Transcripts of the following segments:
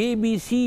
ABC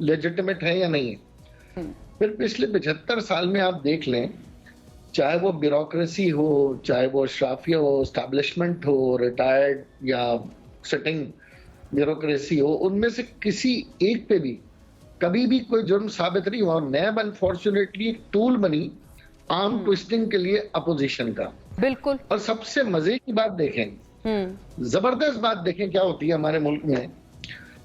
legitimate ہے یا نہیں ہے. پھر پچھلے 75 سال میں آپ دیکھ لیں, چاہے وہ بیوروکریسی ہو, چاہے وہ اشرافیہ ہو, اسٹیبلشمنٹ ہو, ریٹائرڈ یا سٹنگ بیوروکریسی ہو, ان میں سے کسی ایک پہ بھی کبھی بھی کوئی جرم ثابت نہیں ہوا. اور نیب انفارچونیٹلی ایک ٹول بنی آرم ٹوئسٹنگ کے لیے اپوزیشن کا. بالکل. اور سب سے مزے کی بات دیکھیں, زبردست بات دیکھیں کیا ہوتی ہے ہمارے ملک میں,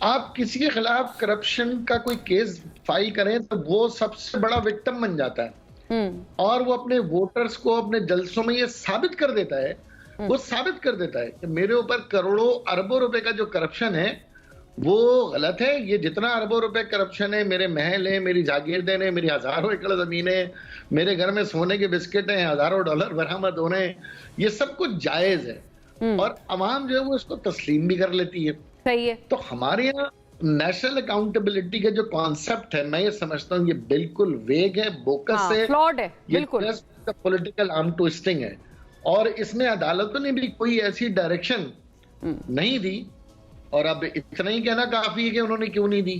آپ کسی کے خلاف کرپشن کا کوئی کیس فائل کریں تو وہ سب سے بڑا وکٹم بن جاتا ہے, اور وہ اپنے ووٹرز کو اپنے جلسوں میں یہ ثابت کر دیتا ہے, وہ ثابت کر دیتا ہے کہ میرے اوپر کروڑوں اربوں روپے کا جو کرپشن ہے وہ غلط ہے. یہ جتنا اربوں روپے کرپشن ہے, میرے محل ہیں, میری جاگیردیں ہیں, میری ہزاروں ایکڑ زمینیں, میرے گھر میں سونے کے بسکٹ ہیں, ہزاروں ڈالر برآمد ہونے ہیں, یہ سب کچھ جائز ہے, اور عوام جو ہے وہ اس کو تسلیم بھی کر لیتی ہے. صحیح ہے. تو ہمارے یہاں نیشنل اکاؤنٹیبلٹی کا جو کانسیپٹ ہے, میں یہ سمجھتا ہوں یہ بالکل ویگ ہے, بوکس ہے, فلاڈ ہے, بالکل پولیٹیکل آرم ٹوئسٹنگ ہے. اور اس میں عدالتوں نے بھی کوئی ایسی ڈائریکشن نہیں دی, اور اب اتنا ہی کہنا کافی ہے کہ انہوں نے کیوں نہیں دی.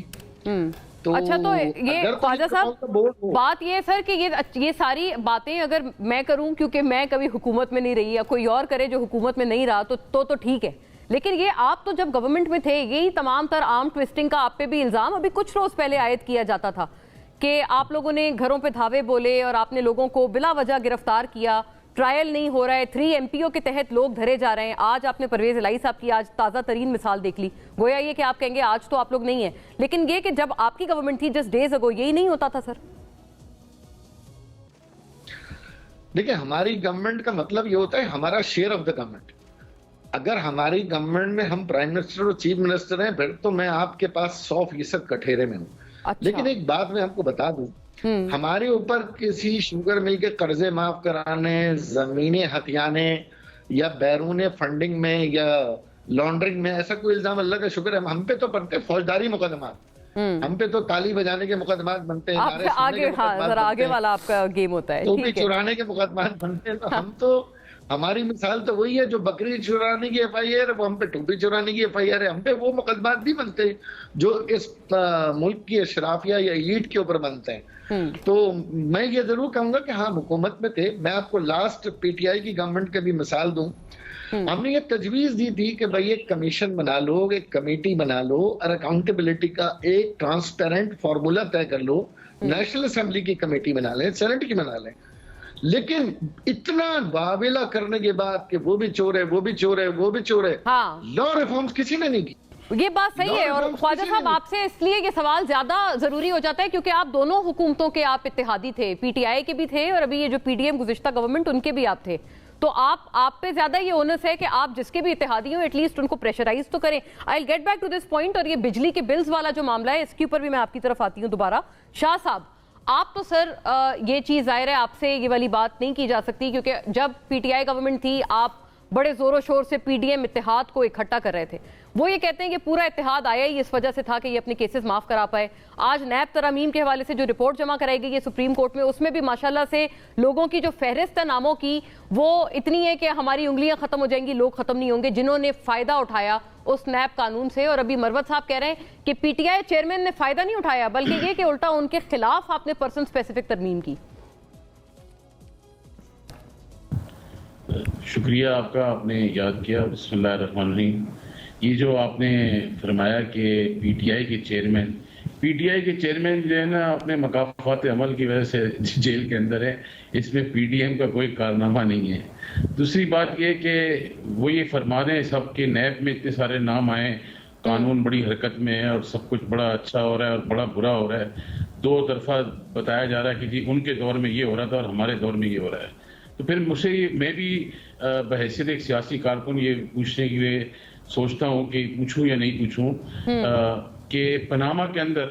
اچھا, تو یہ خواجہ صاحب بات یہ ہے سر کہ یہ ساری باتیں اگر میں کروں, کیونکہ میں کبھی حکومت میں نہیں رہی, یا کوئی اور کرے جو حکومت میں نہیں رہا تو ٹھیک ہے, لیکن یہ آپ تو جب گورنمنٹ میں تھے, یہی تمام تر آرم ٹوئسٹنگ کا آپ پہ بھی الزام ابھی کچھ روز پہلے عائد کیا جاتا تھا کہ آپ لوگوں نے گھروں پہ دھاوے بولے اور آپ نے لوگوں کو بلا وجہ گرفتار کیا, ٹرائل نہیں ہو رہا ہے, 3 MP کے تحت لوگ دھرے جا رہے ہیں. آج آپ نے پرویز الہی صاحب کی آج تازہ ترین مثال دیکھ لی. گویا یہ کہ آپ کہیں گے آج تو آپ لوگ نہیں ہیں, لیکن یہ کہ جب آپ کی گورنمنٹ تھی جسٹ ڈیز اگو, یہی نہیں ہوتا تھا سر. دیکھیں, ہماری گورنمنٹ کا مطلب یہ ہوتا ہے ہمارا شیئر آف دا گورنمنٹ. اگر ہماری گورنمنٹ میں ہم پرائم منسٹر اور چیف منسٹر ہیں, پھر تو میں آپ کے پاس 100% کٹہرے میں ہوں. لیکن ایک بات میں آپ کو بتا دوں, ہمارے اوپر کسی شوگر مل کے قرضے معاف کرانے, زمینیں ہتھیانے, یا بیرون فنڈنگ میں یا لانڈرنگ میں ایسا کوئی الزام, اللہ کا شکر ہے ہم پہ تو بنتے فوجداری مقدمات, ہم پہ تو تالی بجانے کے مقدمات بنتے ہیں, آگے والا آپ کا گیم ہوتا ہے, تو بھی چرانے کے مقدمات بنتے ہیں. تو ہم تو, ہماری مثال تو وہی ہے, جو بکری چرانے کی FIR ہے وہ ہم پہ ٹوپی چرانے کی FIR ہے. ہم پہ وہ مقدمات بھی بنتے ہیں جو اس ملک کی اشرافیہ یا ایلیٹ کے اوپر بنتے ہیں. تو میں یہ ضرور کہوں گا کہ ہاں حکومت میں تھے. میں آپ کو لاسٹ PTI کی گورنمنٹ کا بھی مثال دوں, ہم نے یہ تجویز دی تھی کہ بھائی ایک کمیشن بنا لو, ایک کمیٹی بنا لو, اور اکاؤنٹیبلٹی کا ایک ٹرانسپیرنٹ فارمولا طے کر لو. نیشنل اسمبلی کی کمیٹی بنا لیں, سینٹ کی بنا لیں. لیکن اتنا واویلا کرنے کے بعد کہ وہ بھی چور ہے, وہ بھی چور ہے, وہ بھی چور ہے, لا ریفارمز کسی نے نہیں کی. یہ بات صحیح ہے. اور خواجہ صاحب آپ سے اس لیے یہ سوال زیادہ ضروری ہو جاتا ہے کیونکہ آپ دونوں حکومتوں کے آپ اتحادی تھے, PTI کے بھی تھے, اور ابھی یہ جو PDM گزشتہ گورنمنٹ ان کے بھی آپ تھے. تو آپ پہ زیادہ یہ اونس ہے کہ آپ جس کے بھی اتحادی ہوں ایٹ لیسٹ ان کو پریشرائز تو کریں. I'll get back to this point. اور یہ بجلی کے بلز والا جو معاملہ ہے اس کے اوپر بھی میں آپ کی طرف آتی ہوں دوبارہ. شاہ صاحب, آپ تو سر یہ چیز ظاہر ہے آپ سے یہ والی بات نہیں کی جا سکتی کیونکہ جب PTI گورنمنٹ تھی آپ بڑے زور و شور سے PDM اتحاد کو اکٹھا کر رہے تھے. وہ یہ کہتے ہیں کہ پورا اتحاد آیا ہی اس وجہ سے تھا کہ یہ اپنے کیسز معاف کرا پائے. آج نیب ترامیم کے حوالے سے جو رپورٹ جمع کرائی گئی ہے سپریم کورٹ میں, اس میں بھی ماشاءاللہ سے لوگوں کی جو فہرست ہے ناموں کی وہ اتنی ہے کہ ہماری انگلیاں ختم ہو جائیں گی, لوگ ختم نہیں ہوں گے جنہوں نے فائدہ اٹھایا اس نیب قانون سے. اور ابھی مروت صاحب کہہ رہے ہیں کہ PTI چیئرمین نے فائدہ نہیں اٹھایا بلکہ یہ کہ الٹا ان کے خلاف آپ نے پرسن اسپیسیفک ترمیم کی. شکریہ آپ کا, آپ نے یاد کیا. بسم اللہ الرحمن الرحیم. یہ جو آپ نے فرمایا کہ PTI کے چیئرمین جو ہے نا اپنے مقافات عمل کی وجہ سے جیل کے اندر ہے, اس میں PDM کا کوئی کارنامہ نہیں ہے. دوسری بات یہ کہ وہ یہ فرما رہے ہیں سب کے نیب میں اتنے سارے نام آئے, قانون بڑی حرکت میں ہے اور سب کچھ بڑا اچھا ہو رہا ہے اور بڑا برا ہو رہا ہے. دو طرفہ بتایا جا رہا ہے کہ جی ان کے دور میں یہ ہو رہا تھا اور ہمارے دور میں یہ ہو رہا ہے. تو پھر مجھ سے میں بھی بحیثیت ایک سیاسی کارکن یہ پوچھنے کی لیے سوچتا ہوں کہ پوچھوں یا نہیں پوچھوں کہ پاناما کے اندر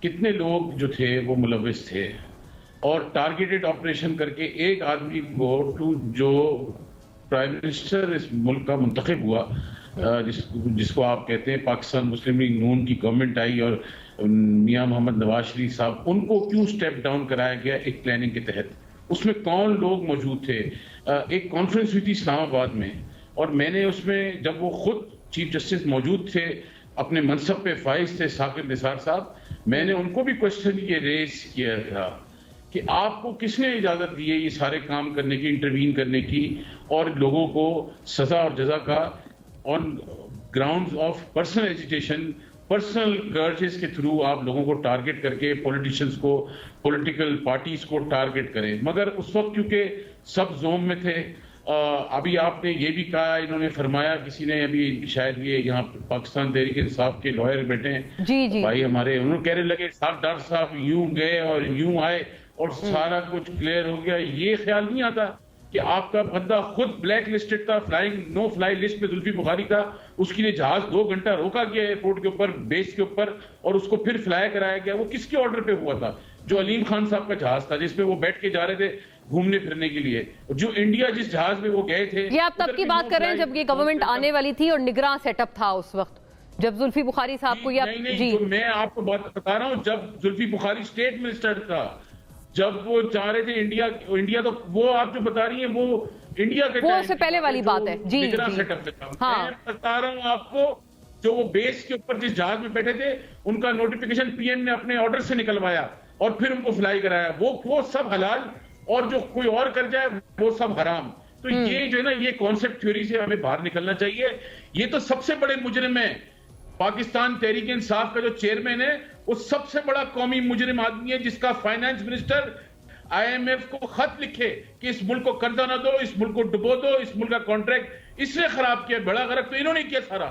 کتنے لوگ جو تھے وہ ملوث تھے, اور ٹارگیٹڈ آپریشن کر کے ایک آدمی کو جو پرائم منسٹر اس ملک کا منتخب ہوا, جس کو آپ کہتے ہیں پاکستان مسلم لیگ نون کی گورنمنٹ آئی اور میاں محمد نواز شریف صاحب, ان کو کیوں سٹیپ ڈاؤن کرایا گیا ایک پلاننگ کے تحت؟ اس میں کون لوگ موجود تھے؟ ایک کانفرنس ہوئی تھی اسلام آباد میں, اور میں نے اس میں جب وہ خود چیف جسٹس موجود تھے, اپنے منصب پہ فائز تھے ثاقب نثار صاحب, میں نے ان کو بھی کوشچن یہ ریز کیا تھا کہ آپ کو کس نے اجازت دی ہے یہ سارے کام کرنے کی, انٹروین کرنے کی, اور لوگوں کو سزا اور جزا کا on grounds of personal agitation, personal grudges کے تھرو آپ لوگوں کو ٹارگٹ کر کے پولیٹیشنز کو, پولیٹیکل پارٹیز کو ٹارگٹ کریں. مگر اس وقت کیونکہ سب زوم میں تھے. ابھی آپ نے یہ بھی کہا, انہوں نے فرمایا, کسی نے ابھی شاید یہ یہاں پاکستان تحریک انصاف کے لائر بیٹھے ہیں جی بھائی ہمارے, انہوں نے کہنے لگے صاحب ڈاکٹر صاحب یوں گئے اور یوں آئے اور سارا کچھ کلیئر ہو گیا. یہ خیال نہیں آتا کہ آپ کا بندہ خود بلیک لسٹڈ تھا, فلائنگ نو فلائی لسٹ پہ زلفی بخاری تھا, اس کے لیے جہاز 2 گھنٹہ روکا گیا ایئرپورٹ کے اوپر, بیس کے اوپر, اور اس کو پھر فلائی کرایا گیا. وہ کس کے آرڈر پہ ہوا تھا؟ جو علیم خان صاحب کا جہاز تھا جس پہ وہ بیٹھ کے جا رہے تھے گھومنے پھرنے کے لیے, جو انڈیا جس جہاز میں وہ گئے تھے. یہ آپ تب کی بات کر رہے ہیں جب یہ گورنمنٹ آنے والی تھی اور نگراں سیٹ اپ تھا اس وقت, جب زلفی بخاری صاحب کو یہ نہیں, میں آپ کو بات بتا رہا ہوں, جب زلفی بخاری اسٹیٹ منسٹر تھا, جب وہ چاہ رہے تھے انڈیا تو وہ آپ جو بتا رہی ہیں وہ انڈیا کے وہ اس سے پہلے والی بات ہے. جی سیٹ اپ تھا. میں بتا رہا ہوں آپ کو, جو وہ بیس کے اوپر جس جہاز میں بیٹھے تھے ان کا نوٹیفیکیشن پی ایم نے اپنے آرڈر سے نکلوایا اور پھر ان کو فلائی کرایا. وہ سب حلال, اور جو کوئی اور کر جائے وہ سب حرام. تو یہ جو ہے نا, یہ کانسیپٹ تھیوری سے ہمیں باہر نکلنا چاہیے. یہ تو سب سے بڑے مجرم ہیں. پاکستان تحریک انصاف کا جو چیئرمین ہے وہ سب سے بڑا قومی مجرم آدمی ہے, جس کا فائنانس منسٹر IMF کو خط لکھے کہ اس ملک کو قرضہ نہ دو, اس ملک کو ڈبو دو, اس ملک کا کانٹریکٹ اس نے خراب کیا, بڑا غرق تو انہوں نے کیا سارا.